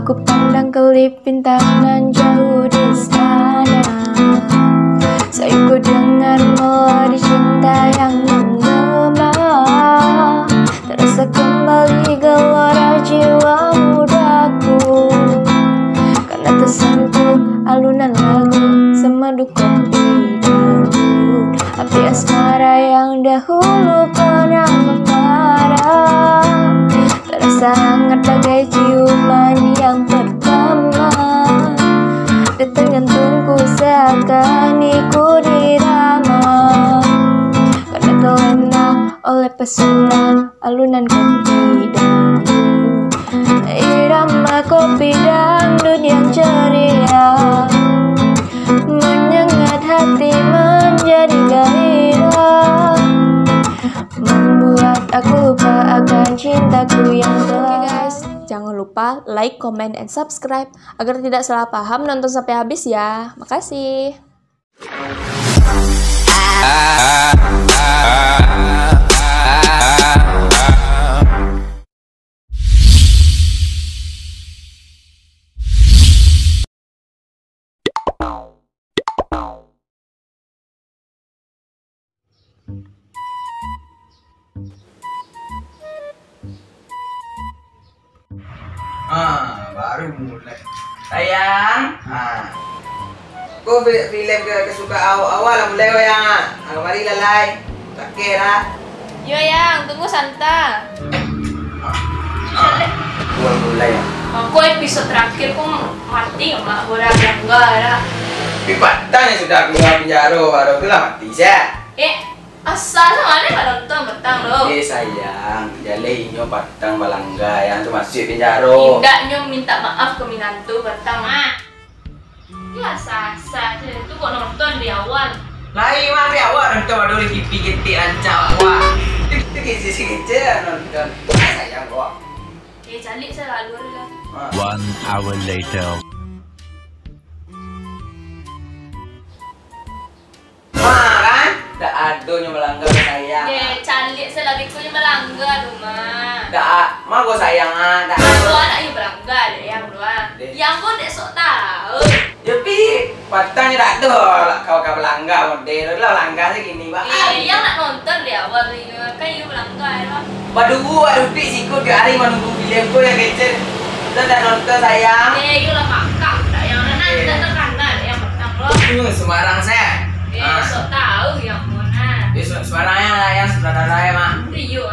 Aku pandang kelip bintang nan jauh di sana. Sayangku dengar melodi cinta yang menggema. Terasa kembali gelora jiwa mudaku, karena tersentuh alunan lagu semadu kopi daru. Api asmara yang dahulu pernah membara, terasa hangat bagai ciuman yang pertama. Detak jantungku seakan ikut irama, karena terlena oleh pesona alunan kopi dangdut. Irama kopi dangdut yang ceria menyengat hati menjadi gairah, membuat aku lupa akan cintaku yang telah. Oke guys, jangan lupa like, comment, and subscribe agar tidak salah paham. Nonton sampai habis ya. Makasih. Baru mulai. Sayang, kau film kesuka awal mulai kau yang mari lalai, pakai lah. Yo yang, tunggu Santa. Gua mulai ya. Aku episode terakhir kok mati ya mak, bodoh enggak ada. Pipatang yang sudah keluar penjara baru kelah mati saya. Asal sama mana nonton betang lo? Sayang, jalai nyo patang balangga yang tu masuk penjara. Tidak nyo minta maaf ke minantu betang mak. Ya sasa, itu kok nonton di awal. Lain mah di awal nonton baru di TV getik rancang awak. Itu kecil-kecil nonton. Sayang kok. Calik saya lalu lah. 1 hour later. Kan? Tak ada yang melanggar sayang. Calik saya lebih punya melanggar rumah. Tak, mah gua sayang tak. Kalau anak yang melanggar yang dua. Yang pun dek sok tahu. Tapi patangnya tak ada kau melanggar model lah langgar segini pak. Yang nak nonton di awal ini kan you melanggar lah. Waduh dik sikut di hari menunggu film gua yang kecil. Dan tak nonton sayang. You lah makak tak yang mana tidak terkenal yang betang lo. Semarang saya. Sok tahu yang mana. Semarangnya lah yang saudara ya mak. Rio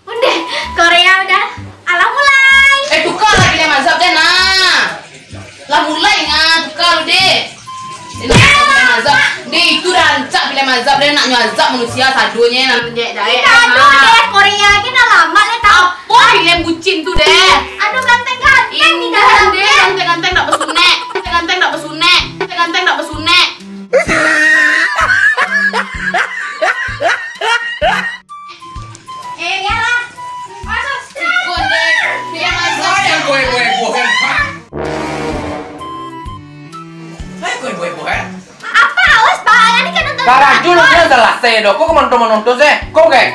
Udah, Korea udah. Alah mulai. Tukar lah pilih mazhab deh nah. Lah mulai ngah tukar lu deh. Ini pilih mazhab. Deh itu rancak pilih mazhab deh nak nyazab manusia sadunya nanti jahit. Aduh deh, Korea kita lama deh tau. Apa film bucin tuh deh? Aduh ganteng-ganteng di Ini dalam deh, ganteng-ganteng tak besunek. Ganteng-ganteng tak besunek. Ganteng-ganteng tak besunek. Ya lah. Masuk. Sikun deh. Pilih mazhab. Apa awas Pak? Ini kan nonton. Karaju lu bilang selesai dong. Kok menonton sih? Kok kayak?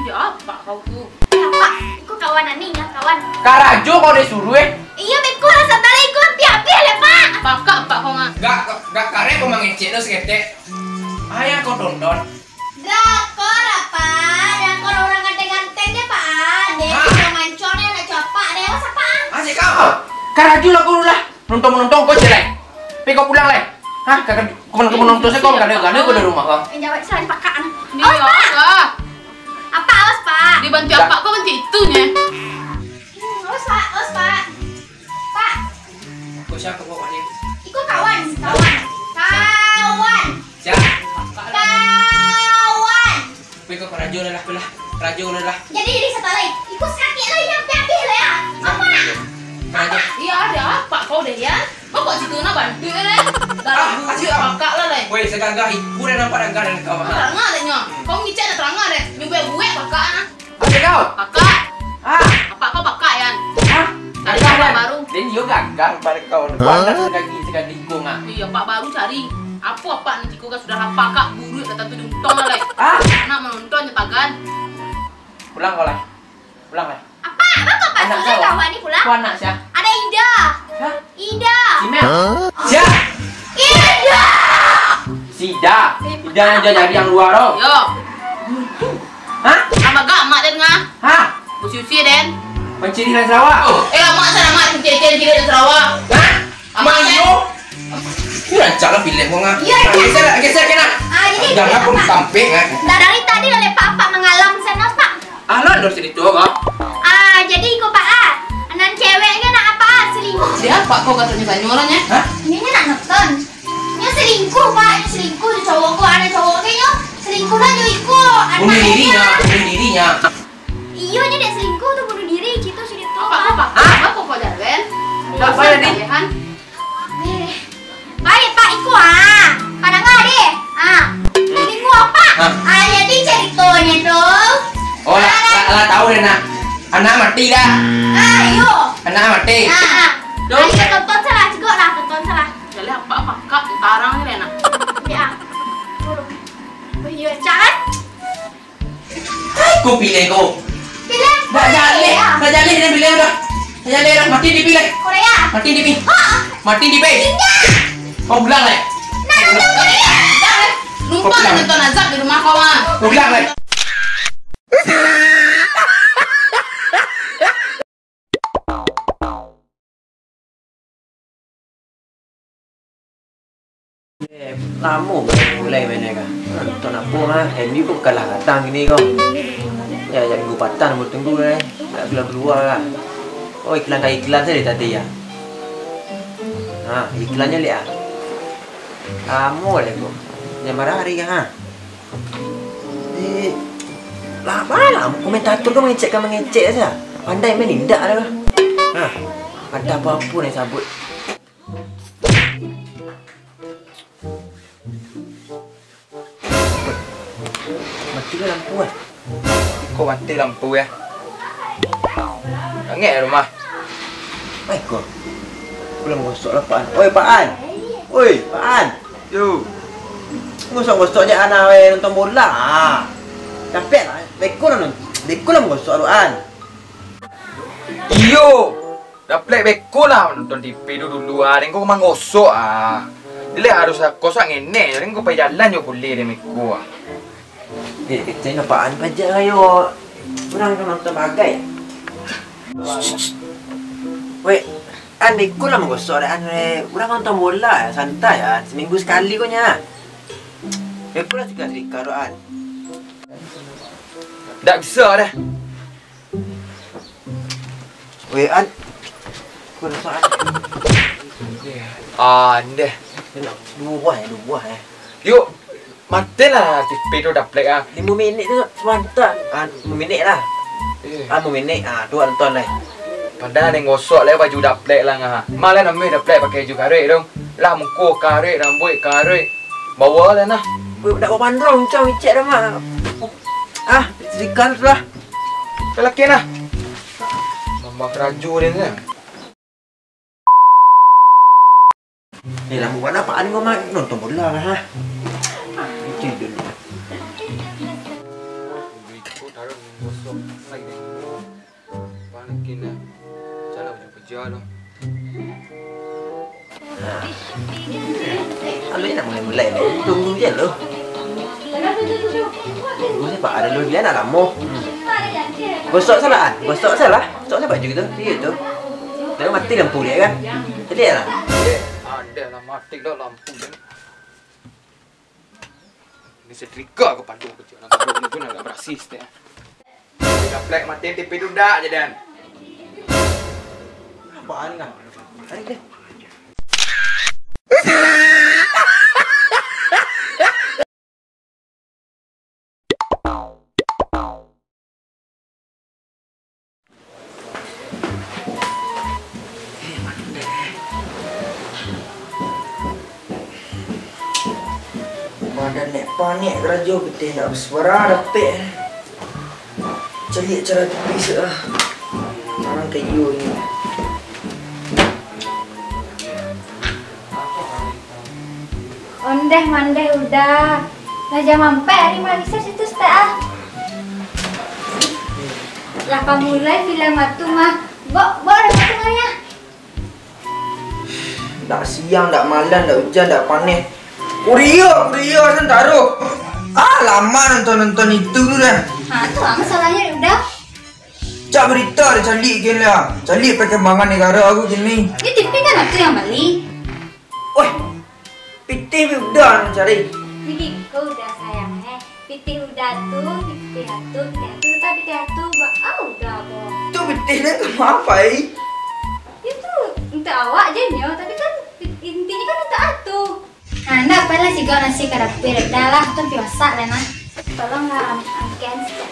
Iya apa kau tuh? Pak, ikut kawanan nih ya kawan. Karaju kau disuruh Iya beku lah sampai ikut piapia ya Pak. Pakak pak kau ngah. Gak karek kau mengecek lo seketek. Ayah kau tonton. Drakor apa? Drakor orang ganteng-ganteng deh Pak. Deh, orang mancornya nak capak deh. Mas apa? Asik kau. Karaju lah kau lah. Nonton kau jelek. Tapi kau pulang leh. Hah, kau menonton sih kau gade-gade kau dari rumah kau. Jawab selain pakaan. Ini apa? Apa awas Pak? Dibantu apa kau bantu itunya? Awas Pak, awas Pak. Pak, Kau siapa kau ini? ikut kawan. Siapa? Kawan. Tapi kau Karaju lah. Karaju lah. Jadi satu lagi. Ikut sakit lagi yang piapia lah ya. Apa nak? Karaju. Iya ada apa kau deh ya? Kau kok situ nak bantu deh? Darah kasih bujuk pakak lah deh. Woi, segagah ibu dan nampak dan karen kau. Terangah deh nyo. Kau ngicek ada terangah deh. Nyubai pakak nah. Asik kau. Pakak. Ah. Apa kau pakak ya? Hah? Cari pak baru. Dan dia gagal pada kau. Pandang segagi gong ah. Iya pak baru cari. Apa nih ciku kan sudah pakak buru Pulang kau lah. Pulang lah. Apa? Apa Anak maksudnya kau. kamu ini pulang? Kau anak siapa? Ada Ida. Hah? Ida. Simel. Siapa? Ida. Sida. Ida yang jadi yang luar oh. Yo. Hah? Nama gak mak dan ngah. Hah? Usi-usi den. Mencuri dari Sarawak. Mak sana mak cecen kira di Sarawak. Hah? Amak Mayo. Ini rancak lah pilih kau ngah. Iya, iya. Geser kena. Jadi Jangan pun sampai ngah. dari tadi oleh Pak mengalam sana Pak. Alah dari sini tuh kau. Jadi ikut Pak anak ceweknya nak apa? Selingkuh. Siapa kau katanya banyolannya? Hah? Ini nak nonton. Ini selingkuh Pak, ini selingkuh di cowokku, ada cowoknya selingkuh lah juga ikut. Bunuh dirinya, bunuh dirinya. Iya nya dia selingkuh tuh bunuh diri gitu sih itu. Apa? Apa kau kau jalan? Apa ya di? Baik Pak ikut pada nggak deh. Selingkuh apa? Jadi ceritanya dong. Oh lah tahu deh nak. Anak mati dah. Ayo. Anak mati. Kita tonton salah juga lah, tonton salah. Jadi apa kak? Tarang ni Rena. Ya. Iya jangan. Kau pilih kau. Pilih. Dah jalih dia pilih dah. Dah jalih dah mati dipilih. Korea. Mati dipilih. Mati dipilih. Kau bilang lah. Lupa nonton azab di rumah kau mah. Kau bilang lah. Lama mulai main kan. Tak nak pun MU pun kalah datang ini kau. Ya jadi gua patah nombor tunggu nak keluar lah. Oh iklan saya tadi ya. Iklannya lihat. Lama lah kau. Yang marah hari kan lama komentator kau mengecek saja. Pandai main indak lah. Ada apa-apa yang sabut. Mati lampu Kau mati lampu ya. Angin rumah. Kau belum gosok lah Pak An. Oi Pak An. Oi Pak An. Yo. Gosok-gosok je anak nonton bola. Capek lah. Beko lah gosok lu An. Iyo. Dah play beko lah nonton TV dulu dan kau memang gosok Dia harus gosok ngene. Jadi kau pergi jalan je boleh dia beko Saya nak Pak An pajak ayo. Orang kan nonton bagai. Weh, An beko lah menggosok dah An. Orang nonton bola santai seminggu sekali kau nya. Beko lah serika tu An. Tak bisa dah. Weh An. Kau nak soal. Dah. Dua buah. Yuk. Matilah TV tu dah play 5 minit tu sebentar. 5 minit lah. 5 minit. Tu nonton lah. Padahal yang gosok lah baju dah play lah ngah. Malah namanya dah play pakai baju karek dong. Lah muka karek, rambut karek. Bawa lah nah. Weh dak bawa bandrong macam icek dah mak. Serikal tu lah. Lelaki nah. Mama keraju dia ni. Lama buat apa ni kau mak nonton bola lah Itu dulu. Kau taruh gosok lagi. Balikin lah. Jalan kerja tu. Lalu nak mulai ni. Tunggu je lo. Tunggu siapa ada lu dia nak lama. Gosok salah An. Gosok salah baju tu. Dia tu. Dia mati lampu dia kan. Jadi lah. Ada lah mati dah lampu ni. Ni setrika aku padu kerja. Lampu ni pun agak berasis dia. Dah play mati TV tu dah je dan. Apaan kan? Tarik dia. Badan panik kerja kita nak bersuara dapat. Cari cara tepi lah. Orang kayu ni. Ondeh mandeh udah. Nah jam mampir hari Malaysia situ stay Lah mulai film itu mah. Bawa tengahnya. Tak siang, tak malam, tak hujan, tak panas. Kuria kan taruh. Lama nonton itu tu dah. Tu lah masalahnya udah. Cak berita dia calik gini lah. Calik perkembangan negara aku gini. Ini TV kan aku yang beli. Woi, PT udah cari. Jadi kau udah sayang PT udah tuh, tapi udah boh. Tu PT dia kamu apa Itu untuk awak je nyo, tapi kan intinya kan untuk atu. Nah, apalah sih kau nasi karapir, dah lah tu biasa lah nah. Tolonglah amkan sikit.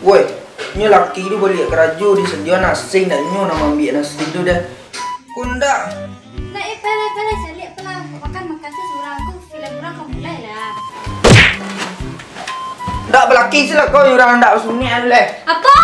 Woi, ni laki tu balik keraju di sedia nasi nak nyo nak ambil nasi tu dah. Kundak. Nah, pala saya lihat pala makan tu seorang aku film orang kau mulai lah. Tak berlaki sila kau orang tak sunyi leh. Apa?